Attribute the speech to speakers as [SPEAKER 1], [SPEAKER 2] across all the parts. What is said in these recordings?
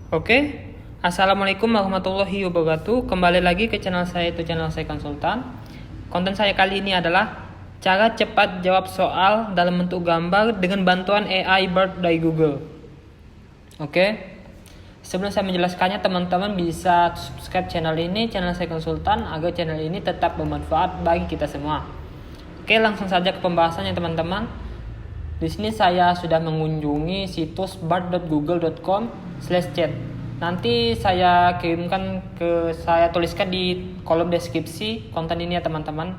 [SPEAKER 1] Oke, Assalamualaikum warahmatullahi wabarakatuh. Kembali lagi ke channel saya, itu channel saya konsultan. Konten saya kali ini adalah cara cepat jawab soal dalam bentuk gambar dengan bantuan AI Bard dari Google. Oke, sebelum saya menjelaskannya, teman-teman bisa subscribe channel ini, channel saya konsultan, agar channel ini tetap bermanfaat bagi kita semua. Oke, langsung saja ke pembahasannya teman-teman. Di sini saya sudah mengunjungi situs bard.google.com/chat. Nanti saya tuliskan di kolom deskripsi konten ini ya teman-teman.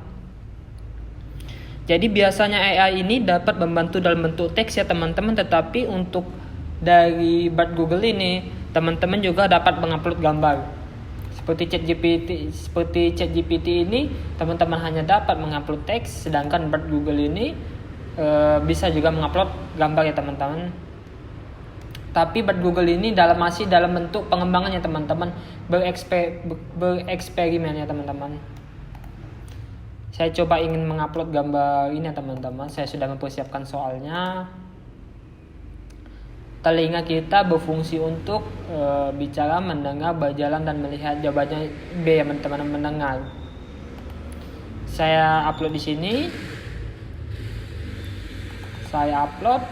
[SPEAKER 1] Jadi biasanya AI ini dapat membantu dalam bentuk teks ya teman-teman, tetapi untuk dari Bard Google ini teman-teman juga dapat mengupload gambar. Seperti ChatGPT ini teman-teman hanya dapat mengupload teks, sedangkan Bard Google ini bisa juga mengupload gambar ya teman-teman. Tapi Bard Google ini masih dalam bentuk pengembangan ya teman-teman, bereksperimen ya teman-teman. Saya coba ingin mengupload gambar ini ya teman-teman. Saya sudah mempersiapkan soalnya. Telinga kita berfungsi untuk bicara, mendengar, berjalan, dan melihat. Jawabannya B ya teman-teman, mendengar. Saya upload di sini. Saya upload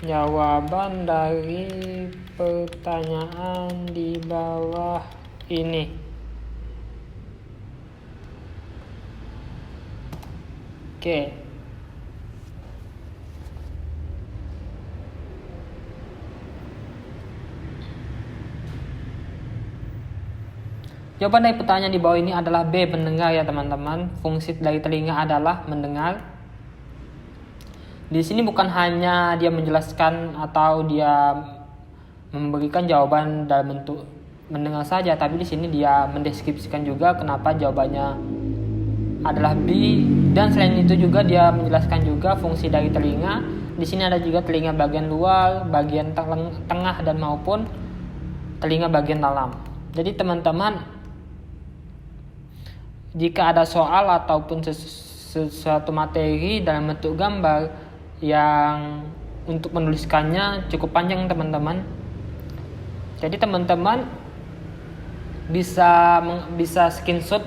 [SPEAKER 1] jawaban dari pertanyaan di bawah ini. Oke. Jawaban dari pertanyaan di bawah ini adalah B, mendengar ya teman-teman. Fungsi dari telinga adalah mendengar. Di sini bukan hanya dia menjelaskan atau dia memberikan jawaban dalam bentuk mendengar saja, tapi di sini dia mendeskripsikan juga kenapa jawabannya adalah B, dan selain itu juga dia menjelaskan juga fungsi dari telinga. Di sini ada juga telinga bagian luar, bagian tengah, dan maupun telinga bagian dalam. Jadi teman-teman, jika ada soal ataupun sesuatu materi dalam bentuk gambar yang untuk menuliskannya cukup panjang teman-teman, jadi teman-teman bisa screenshot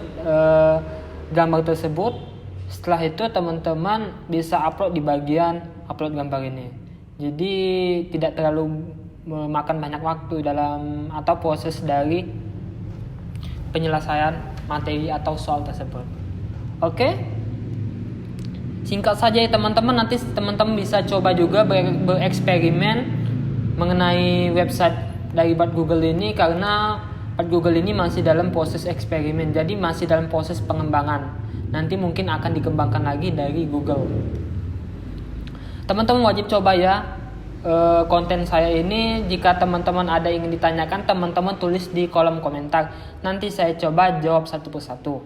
[SPEAKER 1] gambar tersebut. Setelah itu teman-teman bisa upload di bagian upload gambar ini. Jadi tidak terlalu memakan banyak waktu dalam atau proses dari penyelesaian materi atau soal tersebut. Oke? Singkat saja ya teman-teman, nanti teman-teman bisa coba juga bereksperimen mengenai website dari Bard Google ini, karena Bard Google ini masih dalam proses eksperimen, jadi masih dalam proses pengembangan. Nanti mungkin akan dikembangkan lagi dari Google. Teman-teman wajib coba ya konten saya ini. Jika teman-teman ada yang ingin ditanyakan, teman-teman tulis di kolom komentar. Nanti saya coba jawab satu persatu.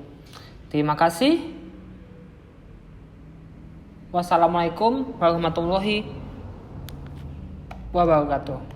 [SPEAKER 1] Terima kasih. Wassalamualaikum warahmatullahi wabarakatuh.